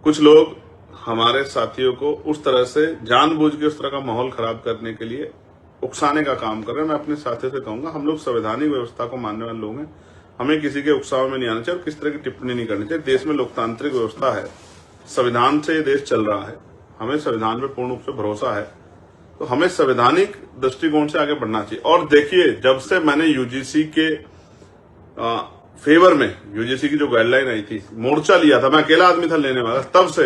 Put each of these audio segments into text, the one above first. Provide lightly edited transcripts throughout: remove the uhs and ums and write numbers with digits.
कुछ लोग हमारे साथियों को उस तरह से जानबूझ के उस तरह का माहौल खराब करने के लिए उकसाने का काम कर रहे हैं। मैं अपने साथियों से कहूंगा, हम लोग संवैधानिक व्यवस्था को मानने वाले लोग हैं, हमें किसी के उकसाव में नहीं आना चाहिए और किस तरह की टिप्पणी नहीं करनी चाहिए। देश में लोकतांत्रिक व्यवस्था है, संविधान से ये देश चल रहा है, हमें संविधान पे पूर्ण रूप से भरोसा है, तो हमें संवैधानिक दृष्टिकोण से आगे बढ़ना चाहिए। और देखिए, जब से मैंने यूजीसी के फेवर में, यूजीसी की जो गाइडलाइन आई थी, मोर्चा लिया था, मैं अकेला आदमी था लेने वाला, तब से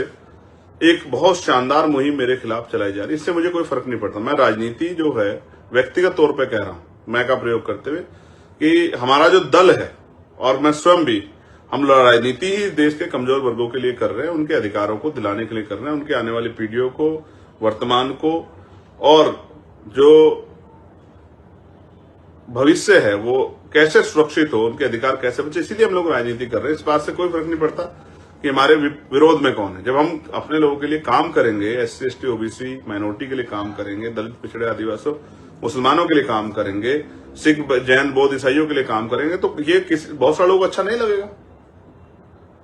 एक बहुत शानदार मुहिम मेरे खिलाफ चलाई जा रही है। इससे मुझे कोई फर्क नहीं पड़ता। मैं राजनीति जो है व्यक्तिगत तौर पे कह रहा हूं, मैं का प्रयोग करते हुए, कि हमारा जो दल है और मैं स्वयं भी, हम राजनीति ही देश के कमजोर वर्गों के लिए कर रहे हैं, उनके अधिकारों को दिलाने के लिए कर रहे हैं, उनके आने वाली पीढ़ियों को, वर्तमान को, और जो भविष्य है वो कैसे सुरक्षित हो, उनके अधिकार कैसे बचे, इसीलिए हम लोग राजनीति कर रहे हैं। इस बात से कोई फर्क नहीं पड़ता कि हमारे विरोध में कौन है। जब हम अपने लोगों के लिए काम करेंगे, एससी एसटी ओबीसी माइनॉरिटी के लिए काम करेंगे, दलित पिछड़े आदिवासी मुसलमानों के लिए काम करेंगे, सिख जैन बौद्ध ईसाइयों के लिए काम करेंगे, तो ये बहुत सारे लोगों को अच्छा नहीं लगेगा।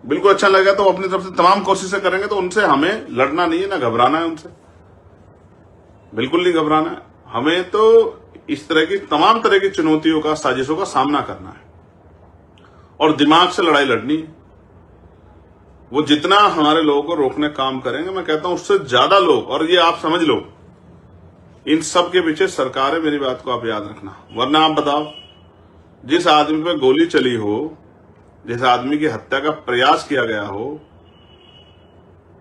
बिल्कुल अच्छा लगेगा तो अपनी तरफ से तमाम कोशिशें करेंगे। तो उनसे हमें लड़ना नहीं है, ना घबराना है, उनसे बिल्कुल नहीं घबराना है। हमें तो इस तरह की तमाम तरह की चुनौतियों का, साजिशों का सामना करना है और दिमाग से लड़ाई लड़नी है। वो जितना हमारे लोगों को रोकने का काम करेंगे, मैं कहता हूं उससे ज्यादा लोग, और ये आप समझ लो, इन सब के पीछे सरकार है। मेरी बात को आप याद रखना। वरना आप बताओ, जिस आदमी पे गोली चली हो, जिस आदमी की हत्या का प्रयास किया गया हो,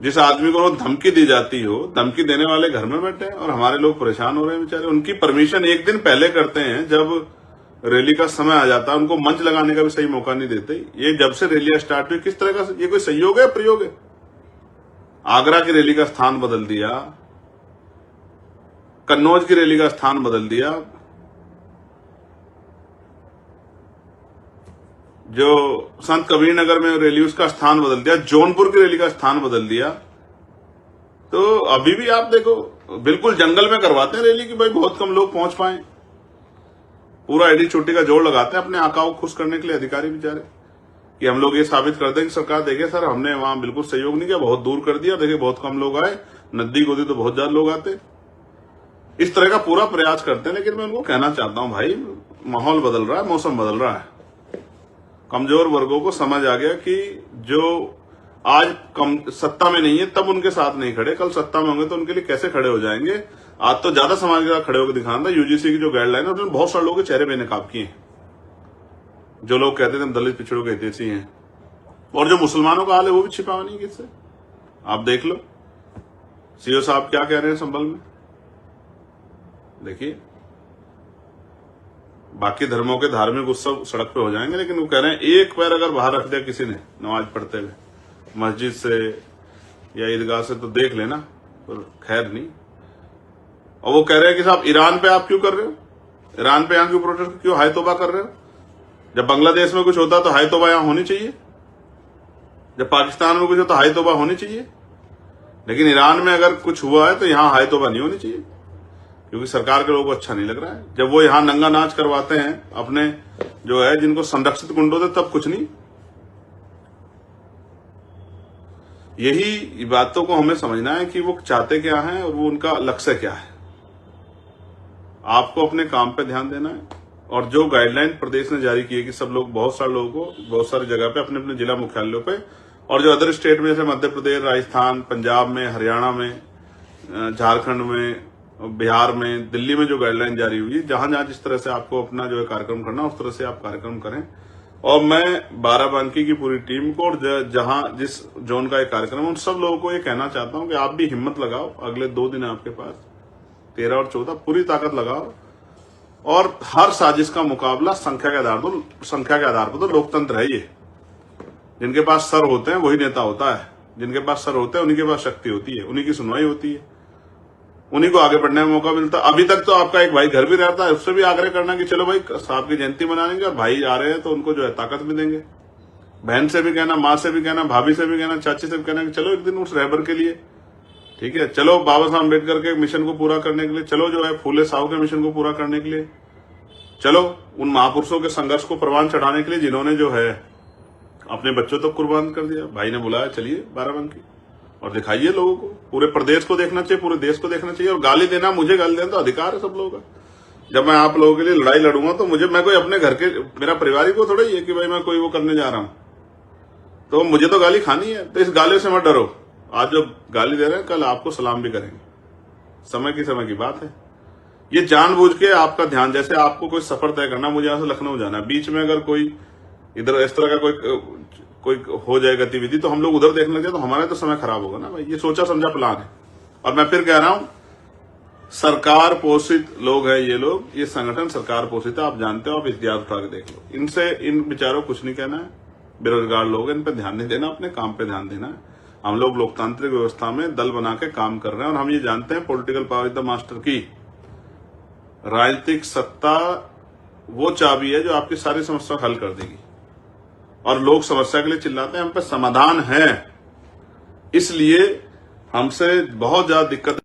जिस आदमी को धमकी दी जाती हो, धमकी देने वाले घर में बैठे हैं और हमारे लोग परेशान हो रहे हैं बेचारे। उनकी परमिशन एक दिन पहले करते हैं, जब रैली का समय आ जाता है, उनको मंच लगाने का भी सही मौका नहीं देते। ये जब से रैलियां स्टार्ट हुई, किस तरह का ये कोई सहयोग है, प्रयोग है? आगरा की रैली का स्थान बदल दिया, कन्नौज की रैली का स्थान बदल दिया, जो संत कबीर नगर में रैली उसका स्थान बदल दिया, जौनपुर की रैली का स्थान बदल दिया। तो अभी भी आप देखो, बिल्कुल जंगल में करवाते हैं रैली की, भाई बहुत कम लोग पहुंच पाए। पूरा एडी चोटी का जोड़ लगाते हैं अपने आकाओं को खुश करने के लिए अधिकारी बेचारे, कि हम लोग ये साबित कर दें कि सरकार देखिए सर, हमने वहां बिल्कुल सहयोग नहीं किया, बहुत दूर कर दिया, देखिए बहुत कम लोग आए, नजदीक होती तो बहुत ज्यादा लोग आते। इस तरह का पूरा प्रयास करते हैं। लेकिन मैं उनको कहना चाहता हूं, भाई माहौल बदल रहा है, मौसम बदल रहा है। कमजोर वर्गों को समझ आ गया कि जो आज सत्ता में नहीं है, तब उनके साथ नहीं खड़े, कल सत्ता में होंगे तो उनके लिए कैसे खड़े हो जाएंगे। आज तो ज्यादा समाज के साथ खड़े होकर दिखाना था। यूजीसी की जो गाइडलाइन है, उसमें बहुत सारे लोगों के चेहरे बेनकाब किए हैं। जो लोग कहते थे हम दलित पिछड़ों के हितैषी हैं, और जो मुसलमानों का हाल है वो भी छिपा नहीं किससे। आप देख लो सीओ साहब क्या कह रहे हैं संभल में, देखिए। बाकी धर्मों के धार्मिक उत्सव सड़क पे हो जाएंगे, लेकिन वो कह रहे हैं एक पैर अगर बाहर रख दिया किसी ने नमाज पढ़ते हुए मस्जिद से या ईदगाह से, तो देख लेना, तो खैर नहीं। और वो कह रहे हैं कि साहब ईरान पे आप क्यों कर रहे हो, ईरान पे यहां क्यों प्रोटेस्ट, क्यों हाय तौबा कर रहे हो? जब बांग्लादेश में कुछ होता तो हाय तौबा यहां होनी चाहिए, जब पाकिस्तान में कुछ हो तो हाय तौबा होनी चाहिए, लेकिन ईरान में अगर कुछ हुआ है तो यहां हाय तौबा नहीं होनी चाहिए, क्योंकि सरकार के लोगों को अच्छा नहीं लग रहा है। जब वो यहां नंगा नाच करवाते हैं अपने जो है जिनको संरक्षित गुंडों से, तब कुछ नहीं। यही बातों को हमें समझना है कि वो चाहते क्या हैं और वो उनका लक्ष्य क्या है। आपको अपने काम पे ध्यान देना है। और जो गाइडलाइन प्रदेश ने जारी की है कि सब लोग, बहुत सारे लोगों को बहुत सारी जगह पे अपने अपने जिला मुख्यालयों पे, और जो अदर स्टेट में जैसे मध्य प्रदेश, राजस्थान, पंजाब में, हरियाणा में, झारखंड में, बिहार में, दिल्ली में जो गाइडलाइन जारी हुई है, जहां जहां जिस तरह से आपको अपना जो है कार्यक्रम करना, उस तरह से आप कार्यक्रम करें। और मैं बाराबंकी की पूरी टीम को और जहां जिस जोन का एक कार्यक्रम है, उन सब लोगों को ये कहना चाहता हूं कि आप भी हिम्मत लगाओ। अगले 2 दिन आपके पास, 13 और 14, पूरी ताकत लगाओ और हर साजिश का मुकाबला संख्या के आधार पर। तो लोकतंत्र है ये, जिनके पास सर होते हैं वही नेता होता है, जिनके पास सर होते हैं उन्हीं के पास शक्ति होती है, उन्हीं की सुनवाई होती है, उन्हीं को आगे बढ़ने में मौका मिलता है। अभी तक तो आपका एक भाई घर भी रहता है, उससे भी आग्रह करना कि चलो भाई साहब की जयंती मनाएंगे और भाई आ रहे हैं तो उनको जो है ताकत भी देंगे। बहन से भी कहना, माँ से भी कहना, भाभी से भी कहना, चाची से भी कहना कि चलो एक दिन उस रहबर के लिए, ठीक है, चलो बाबा साहब अम्बेडकर के मिशन को पूरा करने के लिए, चलो जो है फूले साहू के मिशन को पूरा करने के लिए, चलो उन महापुरुषों के संघर्ष को प्रवान चढ़ाने के लिए जिन्होंने जो है अपने बच्चों तक कुर्बान कर दिया। भाई ने बुलाया, चलिए बाराबंकी। और दिखाइए लोगों को, पूरे प्रदेश को देखना चाहिए, पूरे देश को देखना चाहिए। और गाली देना, मुझे गाली देना तो अधिकार है सब लोगों का। जब मैं आप लोगों के लिए लड़ाई लड़ूंगा तो मैं कोई अपने घर के, मेरा परिवार को थोड़ा ही है कि भाई मैं कोई वो करने जा रहा हूं, तो मुझे तो गाली खानी है। तो इस गालियों से मत डरो। आज जो गाली दे रहे हैं कल आपको सलाम भी करेंगे। समय की बात है। ये जानबूझ के आपका ध्यान, जैसे आपको कोई सफर तय करना, मुझे यहां से लखनऊ जाना है, बीच में अगर कोई इधर इस तरह का कोई हो जाए गतिविधि तो हम लोग उधर देखने लगे तो हमारा तो समय खराब होगा ना भाई। ये सोचा समझा प्लान है। और मैं फिर कह रहा हूं, सरकार पोषित लोग हैं ये लोग, ये संगठन सरकार पोषित है, आप जानते हो। आप इतिहास उठा के देख लो। इनसे इन बेचारों को कुछ नहीं कहना है। बेरोजगार लोग हैं, इन पर ध्यान नहीं देना, अपने काम पे ध्यान देना है। हम लोग लोकतांत्रिक व्यवस्था में दल बना के काम कर रहे हैं और हम ये जानते हैं political power is the master की। राजनीतिक सत्ता वो चाबी है जो आपकी सारी समस्या हल कर देगी। और लोग समस्या के लिए चिल्लाते हैं, हम पे समाधान है, इसलिए हमसे बहुत ज्यादा दिक्कत